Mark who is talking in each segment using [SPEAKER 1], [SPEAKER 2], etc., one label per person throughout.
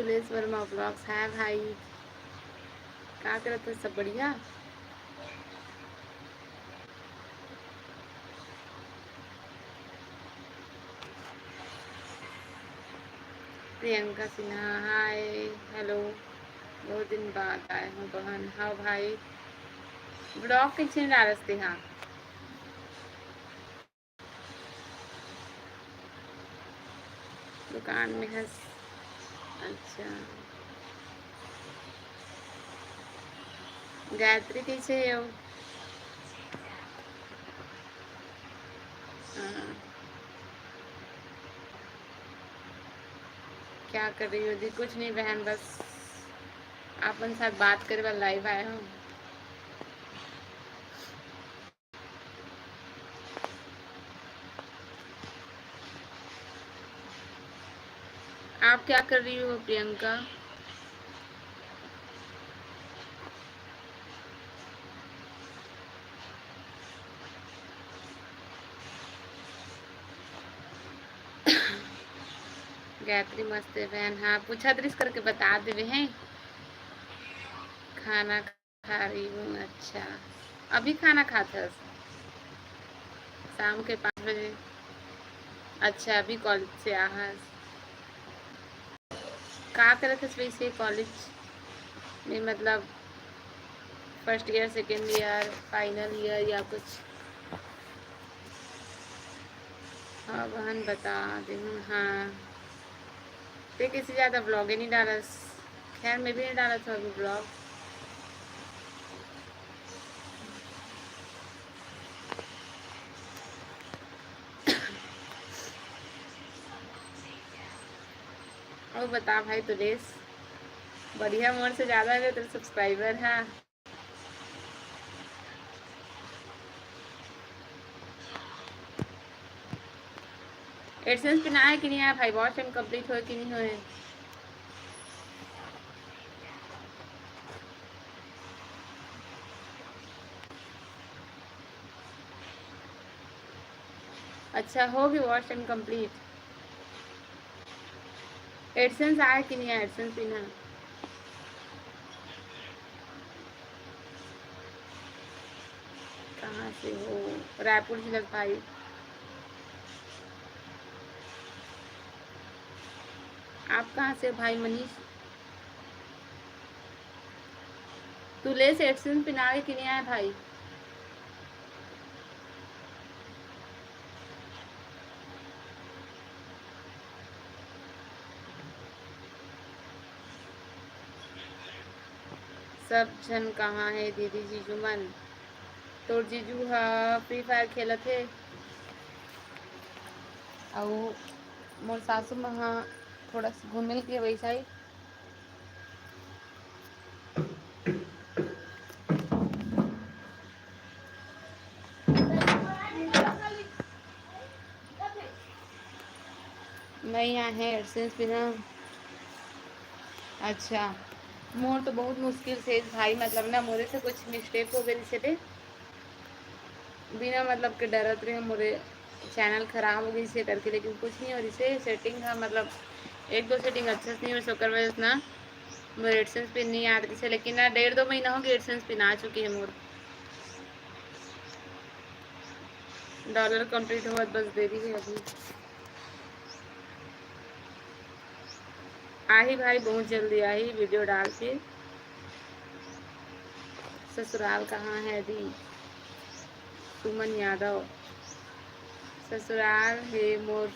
[SPEAKER 1] Tulesh Verma blogs है भाई। क्या कर रहे थे? सब बढ़िया। प्रियंका सिन्हा हाय हेलो, बहुत दिन बाद आए हूँ बहन। हाँ भाई, ब्लॉग किसी ने डालते। हाँ दुकान में है। अच्छा, गायत्री कैसे है हो? हाँ, क्या कर रही हो? जी कुछ नहीं बहन, बस आपन साथ बात करे वाला लाइव आए हूँ। आप क्या कर रही हो प्रियंका? गायत्री मस्त है बहन। हाँ पूछा दृश करके बता देवे हैं। खाना खा रही हूँ। अच्छा, अभी खाना खाता? शाम के 5 बजे। अच्छा, अभी कॉलेज से आ। क्या करे थे वैसे कॉलेज में? मतलब first year, second year, final year या कुछ? हाँ बहन बता दी हूँ। हाँ तो किसी ज़्यादा ब्लॉग ही नहीं डाला। खैर मैं भी नहीं डाला था अभी ब्लॉग। और बता भाई तुलेश, बढ़िया मोर से ज़्यादा है तेरे सब्सक्राइबर। हाँ एडसेंस पे ना है कि नहीं आया भाई? वॉच टाइम कंप्लीट हो कि नहीं हुए? अच्छा होगी वॉच टाइम कंप्लीट। एडसेंस आया कि नहीं आया? एडसेंस भी ना। कहाँ से हो? रायपुर जिला भाई। आप कहाँ से भाई मनीष? तुलेश एडसेंस पे ना आए कि नहीं आया भाई? सब जन कहाँ है दीदी जीजू मन? तोर जीजू हा फ्री फायर खेलत है और मोर सासू माँ हाँ थोड़ा सा घूमे के वैसा ही। नहीं यहाँ है एडसेंस बिना। अच्छा, मोर तो बहुत मुश्किल से भाई, मतलब ना मोरे से कुछ मिस्टेक हो गई से बिना मतलब के डरत रहे मोरे चैनल खराब हो गई से करके, लेकिन कुछ नहीं हो रही से सेटिंग है। मतलब एक दो सेटिंग अच्छे से नहीं हो सकर वजह से ना मोर एडसेंस पिन नहीं आ रही से, लेकिन ना 1.5-2 महीना हो गया एडसेंस पिन आ चुकी है मोर। डॉलर कंप्लीट हुआ बस देरी है अभी। आही भाई बहुत जल्दी आही वीडियो डाल के। ससुराल कहाँ है दी? सुमन यादव ससुराल है मोर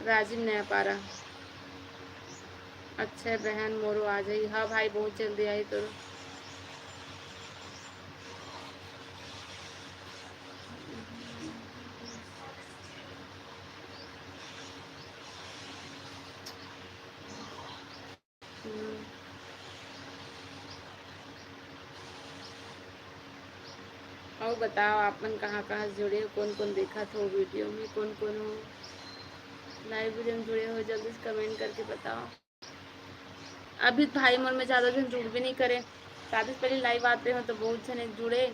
[SPEAKER 1] राजीव नयापारा। अच्छा बहन मोरो आ जाई। हाँ भाई बहुत जल्दी आई तो। और बताओ आप मन कहाँ कहाँ से जुड़े हो? कौन कौन देखा था वीडियो में? कौन कौन हो लाइव वीडियो में जुड़े हो? जल्दी से कमेंट करके बताओ। अभी भाई मन में ज़्यादा जन जुड़ भी नहीं करे। शादी से पहले लाइव आते हो तो बहुत जने जुड़े।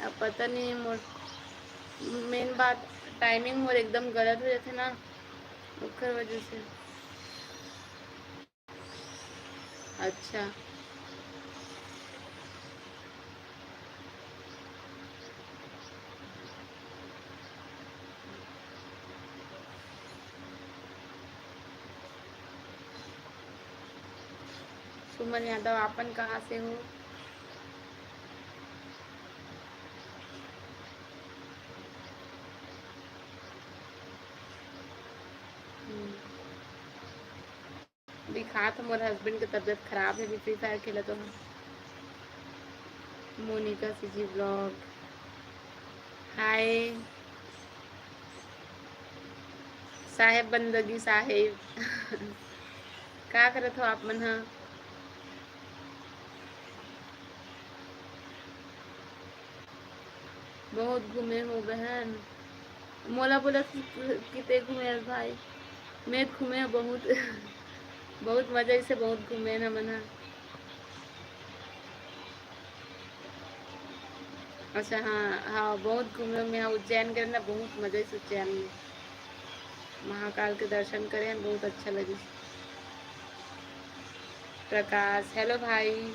[SPEAKER 1] अब पता नहीं मोर मेन बात टाइमिंग मोर एकदम गलत हो जाते ना, ओकर वजह से। अच्छा सुमन यादव, आपन कहाँ से हो? दिखा तो मोर हस्बैंड की तबीयत खराब है, भी फ्री फायर खेला तो। मोनिका सीजी ब्लॉग, हाय साहेब बंदगी साहेब। क्या करत हो आप मन? हाँ बहुत घूमे हो बहन। मोला बोला कितने घूमे भाई, मैं घूमे बहुत। बहुत मजा से बहुत घूमे न मन। अच्छा हाँ हाँ, बहुत घूमे मैं उज्जैन गए ना, बहुत मजा से उज्जैन में महाकाल के दर्शन करें, बहुत अच्छा लगे। प्रकाश, हेलो भाई।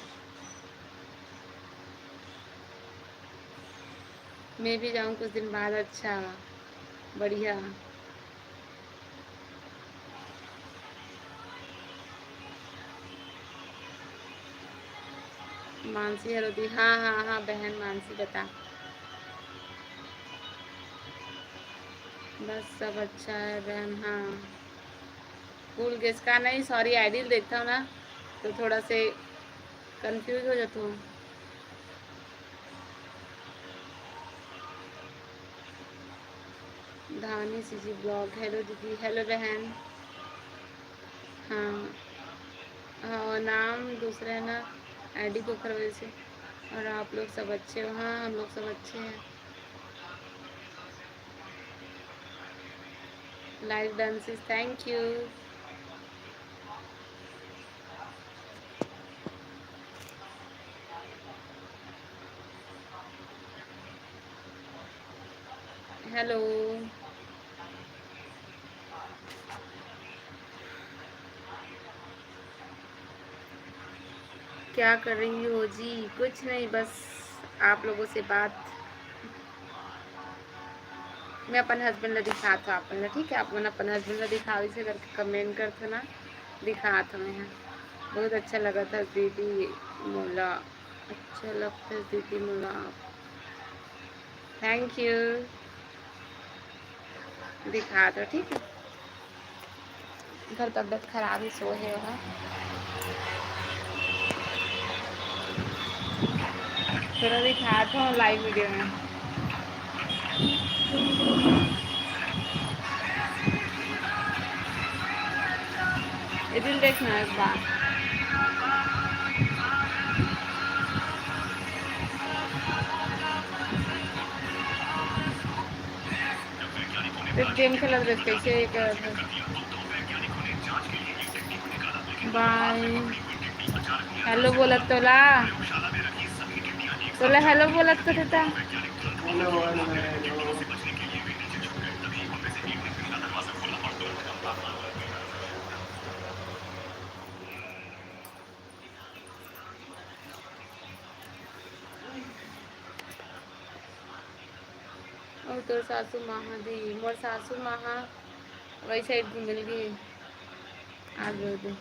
[SPEAKER 1] मैं भी जाऊँ कुछ दिन बाद। अच्छा बढ़िया। मानसी हेलो दी, हाँ हाँ हाँ बहन मानसी बता। बस सब अच्छा है बहन। हाँ फुल गेस का नहीं, सॉरी आईडी देखता हूँ ना तो थोड़ा से कंफ्यूज हो जाता हूँ। धानी सीजी ब्लॉग, हेलो दीदी, हेलो बहन। हाँ हाँ नाम दूसरा है ना, आईडी को कर वजह से। और आप लोग सब अच्छे हो? हाँ हम लोग सब अच्छे हैं। Like dances, thank you. Hello क्या कर रही हो जी? कुछ नहीं, बस आप लोगों से बात। मैं अपन हस्बैंड ला दिखा था अपन ला, ठीक है? आप मन अपन हस्बैंड ला दिखा से करके कमेंट करते ना, दिखा था मैं। बहुत अच्छा लगा था दीदी मोला, अच्छा लगता है दीदी मोला। Thank you. दिखा दो ठीक है। घर तबियत खराब ही सो है वहाँ, थोड़ा दिखाता हूँ लाइव वीडियो में। ये दिल देखना एक बार। गेम खेला कैसे बाय। हेलो बोलत तोला, तोला हेलो बोलत तो था। Hello hello hello. और तोर सासू माँ दी, मोर सासू माँ वही साइड घूमे लगी आगे दे।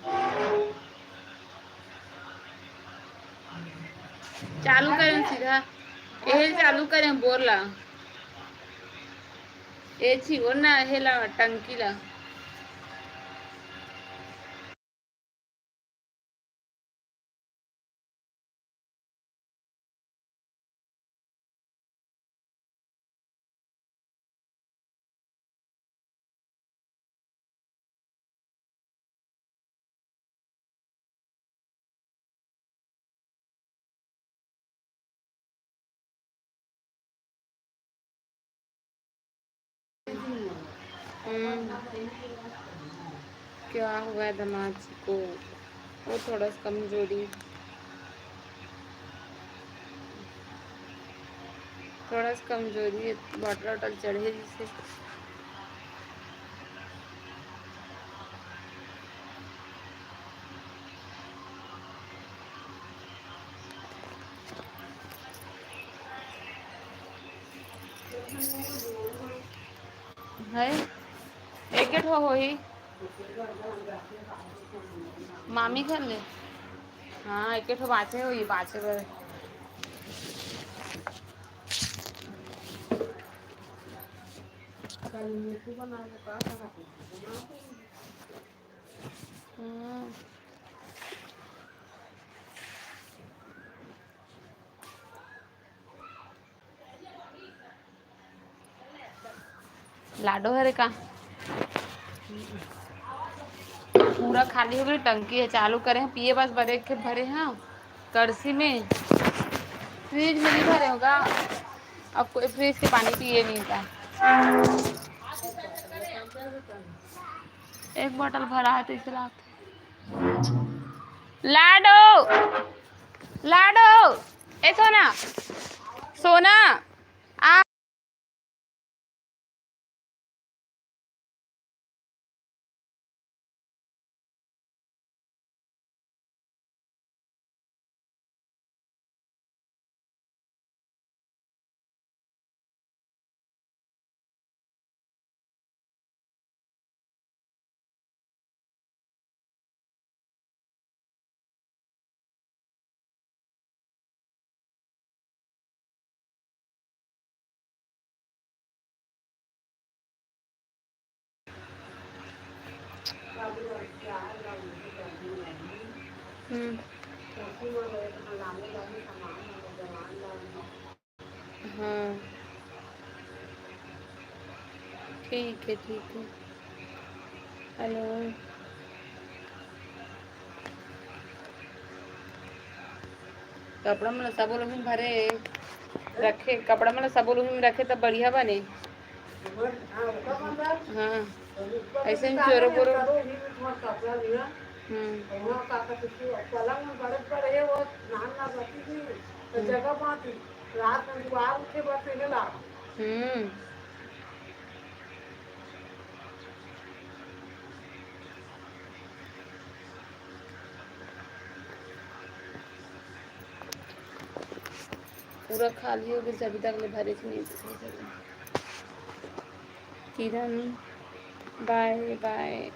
[SPEAKER 1] चालू करें सीधा, यही चालू करें बोरला ए छी वो ना हेला टंकी ला। क्या हुआ है दामाद जी को? वो थोड़ा सा कमजोरी, थोड़ा सा कमजोरी है, बॉटल वॉटल चढ़े जिसे। है एक गेट हो ही मामी कर ले। हाँ एक गेट बाँचे हो ये बाँचे बर। लाडो है रे का पूरा खाली हो गई टंकी है, चालू करें पिए बस भरे के भरे हैं कड़सी में। फ्रिज में नहीं भरे होगा, अब कोई फ्रिज के पानी पिए नहीं था। एक बोतल भरा है तो इसे लाडो लाडो ए सोना सोना आ। हाँ ठीक है ठीक है। हेलो कपड़ा में सब लोग भरे रखे, कपड़ा में सब लोग में रखे तब बढ़िया बने। हाँ ऐसे ही चोरो बोरो। पूरा खाली हो गया, अभी तक ले भरे थे नहीं। किरण बाय बाय।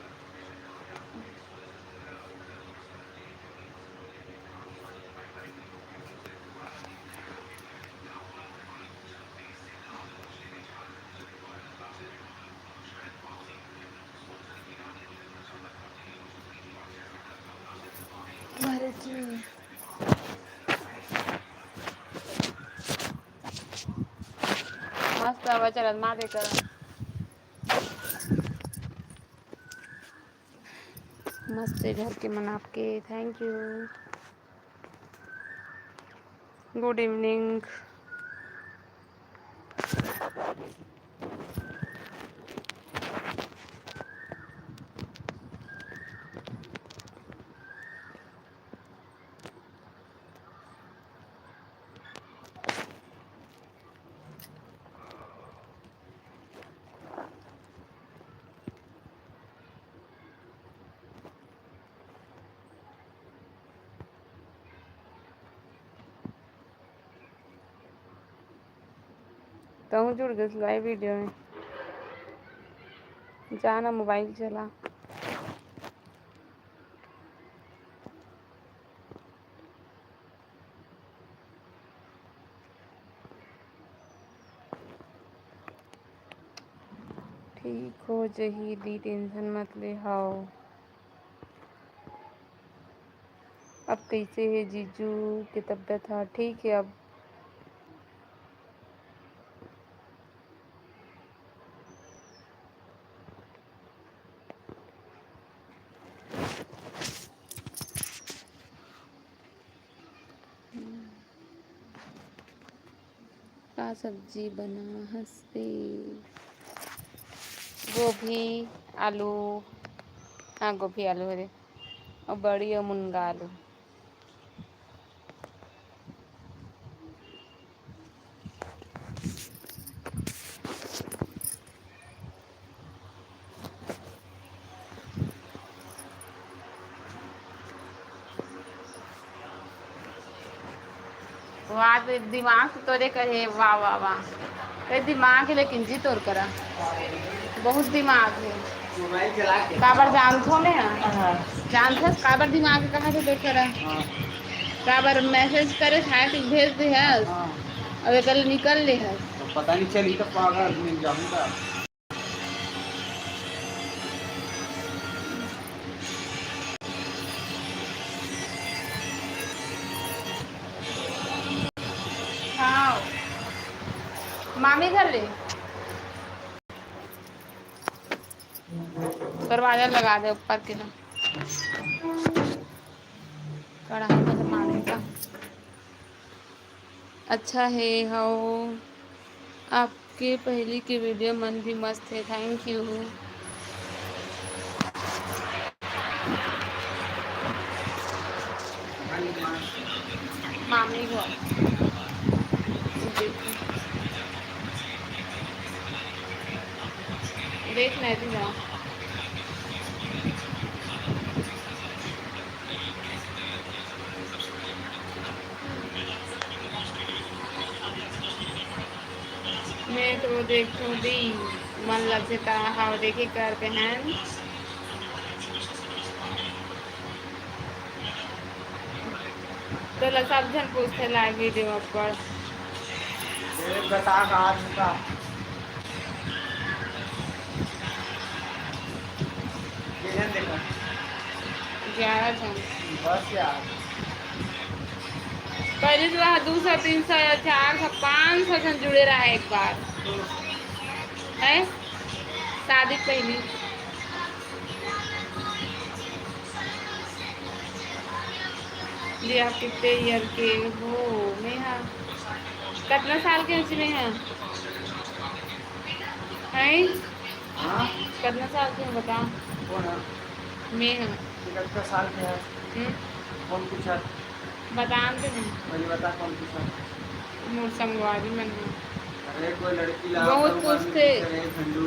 [SPEAKER 1] मस्त हवा चलत मा दे कर मस्त है घर के मन आपके। Thank you. Good evening. कहूँ जुड़ गए लाइव वीडियो में, जाना मोबाइल चला। ठीक हो जही दी टेंशन मत ले हाओ। अब कैसे है जीजू की तबीयत? हाँ ठीक है अब। का सब्जी बना हंसते? गोभी आलू। हाँ गोभी आलू है और बड़ी और मुनगा आलू। वाह तो दिमाग तोरे करे, वाह वाह वाह। कई दिमाग है लेकिन जी तोर करा बहुत दिमाग है। काबर जान थो में जान थे काबर दिमाग है कहाँ से तोर करा काबर मैसेज करे है कि भेज दे है अब कल निकल ले है
[SPEAKER 2] पता नहीं चली तो पागल मिल जाऊंगा।
[SPEAKER 1] हाँ मामी घर ले दरवाजा लगा दे ऊपर के ना कढ़ाई में मामी का अच्छा है। हो आपके पहले की वीडियो मन भी मस्त है, थैंक यू। मामी को देख नहीं थी जाओ मैं तो देखूँ दी मन लग से हाँ देखी करते हैं तो सब जन पूछते लाइव वीडियो पर
[SPEAKER 2] बता कहाँ चुका
[SPEAKER 1] 11 जन
[SPEAKER 2] बस यार
[SPEAKER 1] पहले तो 200 300 400 500 जन जुड़े रहा है एक बार है शादी पहली जी आप कितने ईयर के हो नेहा कितना साल के हैं नेहा हैं कितना साल के हैं बताओ
[SPEAKER 2] कौन है
[SPEAKER 1] मैं हूँ
[SPEAKER 2] कितना साल के है कौन पूछा
[SPEAKER 1] बता दे
[SPEAKER 2] मुझे बता कौन पूछा
[SPEAKER 1] मोर संगवारी मन है
[SPEAKER 2] अरे कोई लड़की ला
[SPEAKER 1] बहुत पूछते
[SPEAKER 2] ठंडू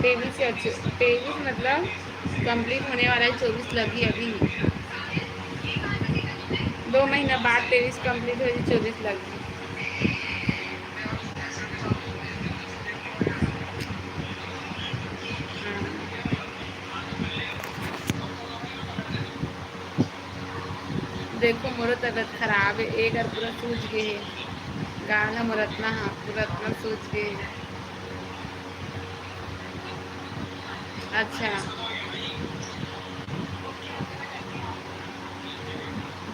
[SPEAKER 1] तेईस से 23 मतलब कंप्लीट होने वाला है 24 लगी अभी 2 महीना बाद 23 कंप्लीट हो 24 लगी देखो मोरो तबीयत खराब है एक और पूरा सूझ गए है गाना मोर इतना हाँ पूरा इतना सूझ गए है अच्छा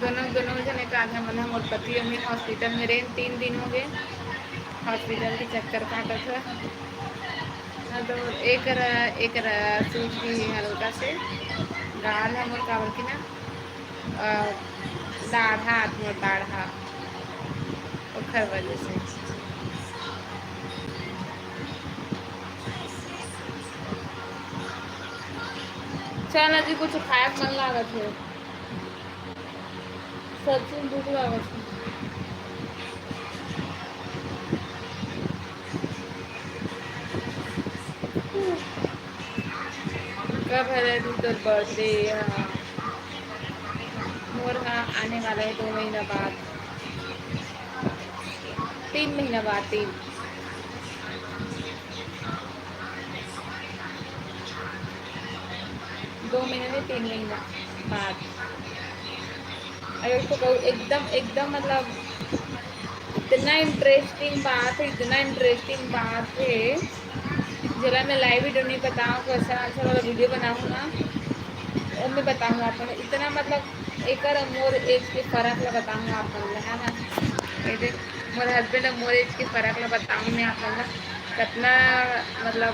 [SPEAKER 1] दोनों जने का आधा मन मोर पति अम्मी हॉस्पिटल में रहे 3 दिन हो गए हॉस्पिटल के चक्कर काटा था तो एक सूझ गई हल्का से गाल है मोर काबर की ना दाढ़ा हाथ मोर दाढ़ा ओखर वजह से चल अजी कुछ खाया मन लागत है सब्जी में भूख लागत है कब है तो बर्थडे मोर हाँ आने वाला है 2 महीना बाद 3 महीना बाद 3 2 महीने में 3 महीना बाद अगर उसको कहूँ एकदम मतलब इतना इंटरेस्टिंग बात है जरा मैं लाइव वीडियो नहीं बताऊँ तो अच्छा वाला वीडियो बनाऊँ ना और मैं बताऊँ आप इतना मतलब एक मोर एज के फ़र्क ला बताऊँ आप है ना मोर हस्बैंड और मोर एज के फ़र्क ला बताऊँ मैं आप कितना मतलब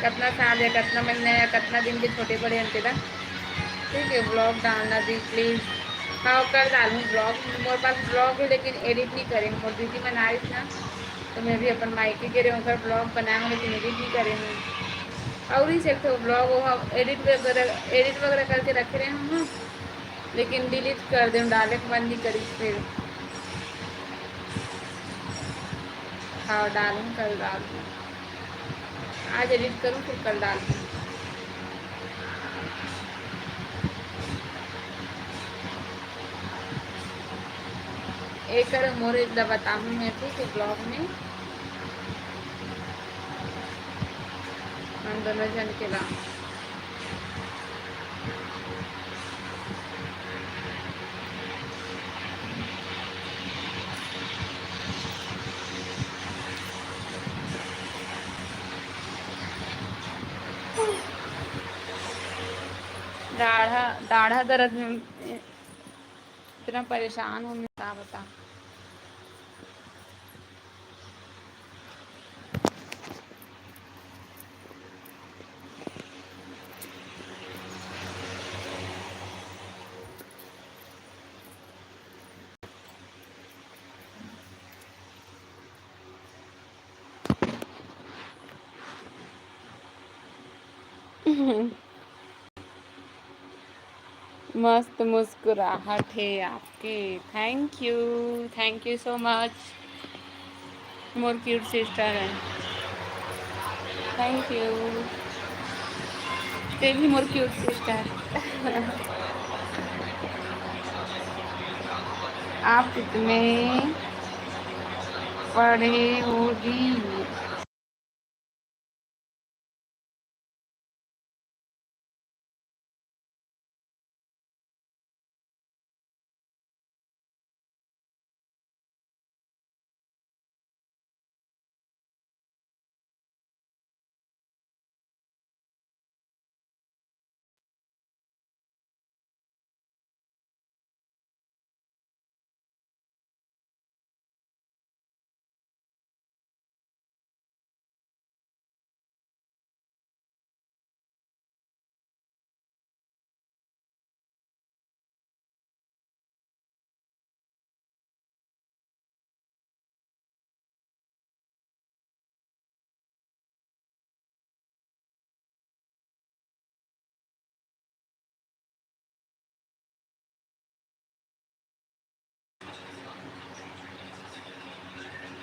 [SPEAKER 1] कितना साल या कितना महीने या कितना दिन के छोटे बड़े अंते ना ठीक है ब्लॉग डालना दी प्लीज़ हाँ कर डालूँ ब्लॉग मोर पास ब्लॉग है लेकिन एडिट नहीं करेंगे मोर दीदी बना रही ना तो मैं भी अपन मायके के रहे हूँ ब्लॉग बनाऊँ लेकिन एडिट नहीं करेंगे और ही सकते ब्लॉग वो एडिट वगैरह करके रख रहे हैं लेकिन डिलीट कर दें डाले के मन नहीं करी फिर हाँ डालूँ, कल डाल दूँ। आज एडिट करूँ फिर कल डाल दूँ। एक मोर एक बताऊँ मैं तो ब्लॉग में हम दोनों जन के ला दाढ़ा दर्द में इतना परेशान हूँ मैं, क्या बता। मस्त मुस्कुराहट है आपके। Thank you so much. More cute sister है। Thank you. ते भी मोर क्यूट सिस्टर। आप कितने पढ़े हो दी?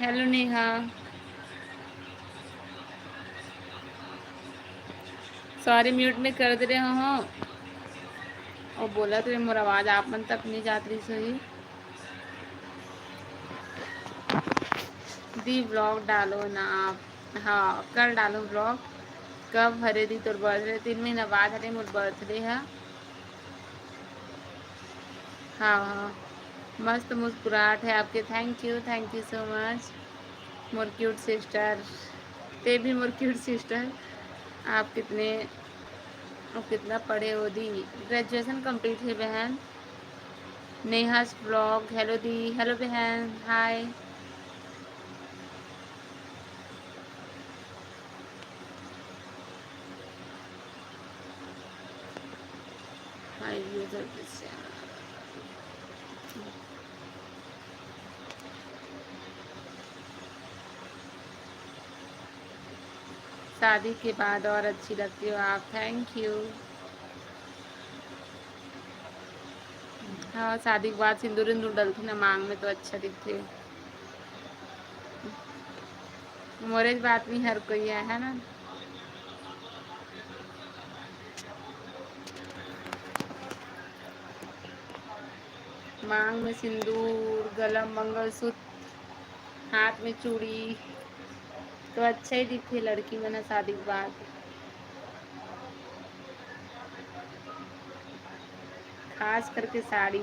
[SPEAKER 1] हेलो नेहा। सॉरी म्यूट में कर दे रहे हो और बोला तो मोर आवाज आप मन तक नहीं जात रही सही। दी ब्लॉग डालो ना आप। हाँ कल डालो ब्लॉग। कब हरे दी तोर बर्थडे? 3 महीना बाद हरे मोर बर्थडे है। हाँ मस्त मुस्कुराहट है आपके। Thank you so much more cute sister. ते भी मोर क्यूट सिस्टर। आप कितना पढ़े हो दी? ग्रेजुएशन कंप्लीट है बहन। नेहास ब्लॉग। हेलो दी। हेलो बहन। हाय। हाय यूजर शादी के बाद और अच्छी लगती हो आप। Thank you. हाँ शादी के बाद सिंदूर इंदूर डलती ना मांग में तो अच्छा दिखती है। मोरे बात नहीं हर कोई है ना। मांग में सिंदूर, गला में मंगलसूत्र, हाथ में चूड़ी तो अच्छा ही दिखती है लड़की में शादी के बाद। खास करके साड़ी।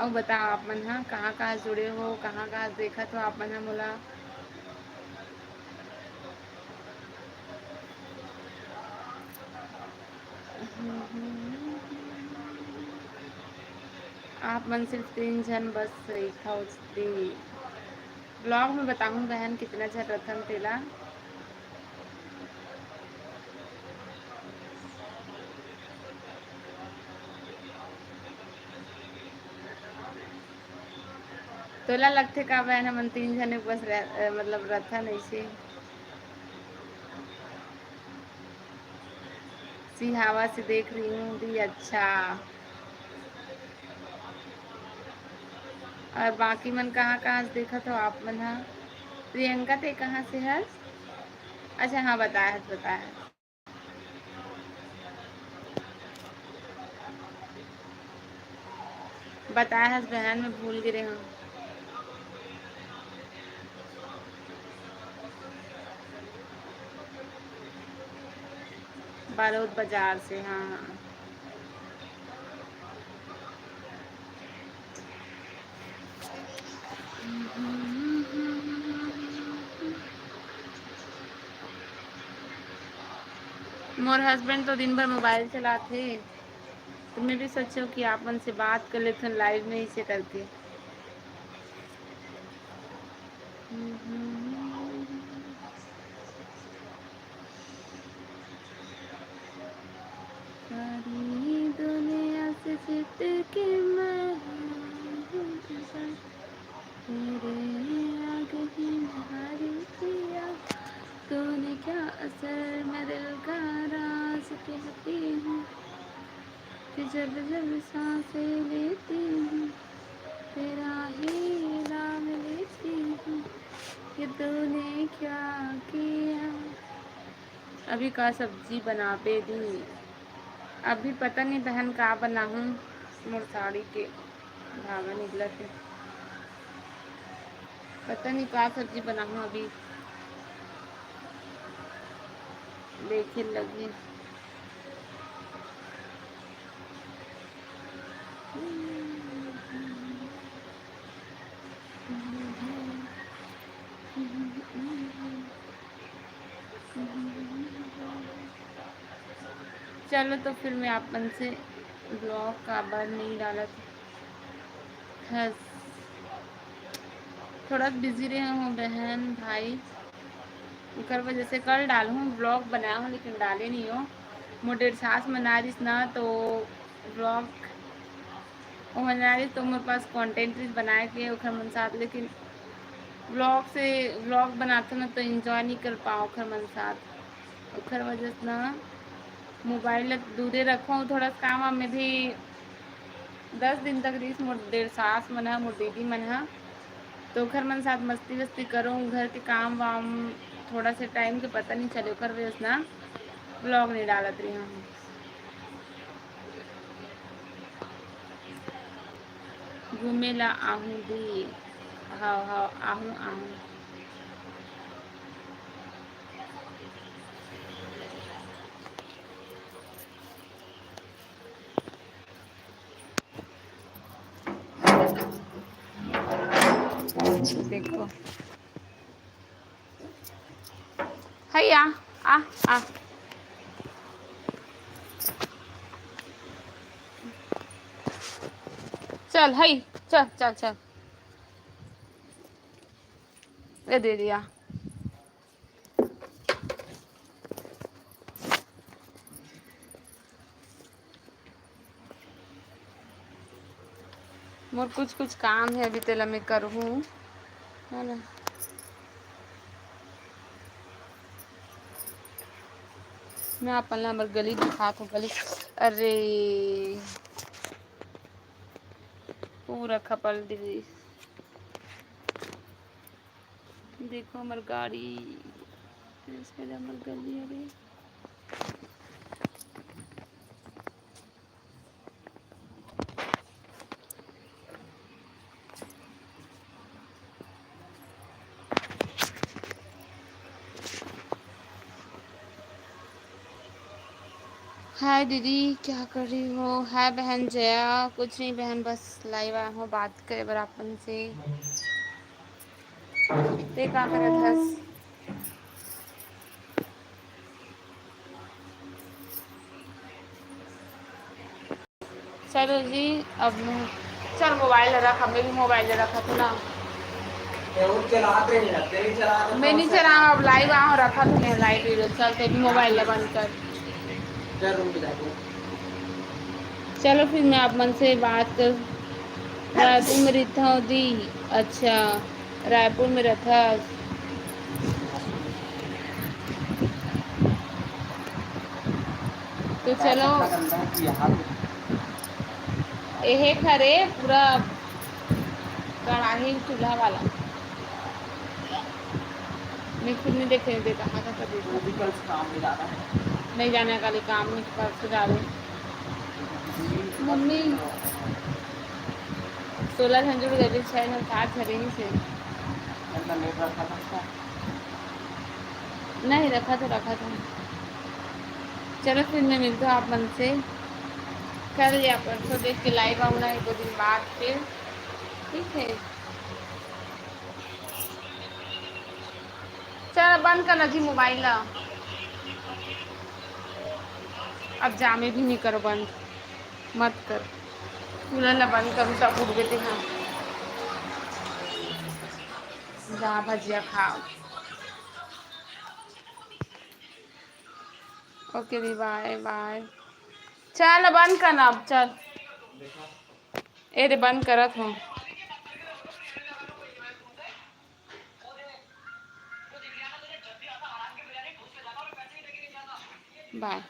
[SPEAKER 1] और बताओ आप मन हाँ कहाँ जुड़े हो, कहाँ देखा तो आप मन मोला। आप मन सिर्फ 3 जन बस रेखा उसती ब्लॉग में बताऊँ बहन कितना जन रथन तेला। तोला लगते का बहन हमन 3 जने बस मतलब रथन ऐसे सिहावा से देख रही हूँ दी। अच्छा और बाकी मन कहाँ कहाँ से देखा था आप मन? हाँ, प्रियंका ते कहाँ से है? अच्छा हाँ, बताया बताया। बताया है बहन, में भूल गिरे हम। बारोद बाजार से, हाँ हाँ। मोर हस्बैंड तो दिन भर मोबाइल चलाते, तो मैं भी सोचो कि आप मन से बात कर लेते हैं लाइव में इसे करके। सारी दुनिया से जीत के मैं तेरे आगे ही हारी पिया, तूने क्या असर मैं दिल का राज कहती हूँ, कि जब जब सांसें लेती हूँ तेरा ही नाम लेती हूँ, कि तूने क्या किया। अभी का सब्जी बना पे दी, अभी पता नहीं बहन का बनाऊँ, मोर साड़ी के धागा निकला थे, पता नहीं का सब्जी बनाऊँ अभी देखे लगी। चलो तो फिर मैं अपन से ब्लॉग का बार नहीं डाला था, थोड़ा बिजी रहे हूँ बहन भाई, कर वजह से कल डालूँ ब्लॉग बनाया हूँ लेकिन डाले नहीं हो। मोर डेढ़ सास मना रही ना, तो ब्लॉग मना रही तो मेरे पास कंटेंट बनाए के ओखर मन साथ, लेकिन ब्लॉग बनाते ना तो एंजॉय नहीं कर पाओ ओखर मन साथ, ओखर वजह से ना मोबाइल दूरे रखो। थोड़ा काम में भी 10 दिन तक रही मोर डेढ़ सास मन है, मोर दीदी मन है, तो ओखर मन साथ मस्ती वस्ती करूँ, घर के काम वाम थोड़ा से टाइम के पता नहीं चले, ओखर वजह से ना ब्लॉग नहीं डालत रही हूँ। घूमे ला आहूँ दी, हाँ हाँ आहूँ आहूँ। देखो हैया आ आ चल है, चल चल चल, ये दे दिया। मोर कुछ कुछ काम है अभी तेला मैं करूँ, है ना। मैं अपन ला हमर गली दिखा तो गली, अरे पूरा खपल दी, देखो हमार गाड़ी, इसके हमार गली। अरे हाय दीदी, क्या कर रही हो? हाय बहन जया, कुछ नहीं बहन, बस लाइव आया हूँ बात करे बर अपन से। ते का करत हस? चलो जी, अब चल मोबाइल रख, हमें भी मोबाइल रखा तो ना, मैं नहीं चला, अब लाइव आया हूँ, रखा तो नहीं लाइव वीडियो, चलते भी मोबाइल बंद कर। चलो फिर मैं आप मन से बात कर, रायपुर में रहता हूँ दी, अच्छा रायपुर में रहता, तो चलो यह खरे पूरा कढ़ाई चूल्हा वाला मैं खुद नहीं देखने देता कहाँ था कभी
[SPEAKER 2] वो भी कल से काम में जाना है।
[SPEAKER 1] नहीं जाने का काम नहीं परसों जा रहे मम्मी 1600 गए 6 झरेगी से
[SPEAKER 2] इतना लेट रखा था उसका।
[SPEAKER 1] नहीं रखा था चलो फिर मैं मिलता हूँ आप मन से कल या परसों देख के लाइव आऊँगा 1-2 दिन बाद फिर ठीक है चल बंद करना जी मोबाइल अब जामे भी नहीं करो बंद मत कर कूलर ना बंद करूँ सब उठ गए थे हाँ जा भजिया खाओ ओके दी बाय बाय चल बंद करना अब चल ए रे बंद करत हूँ बाय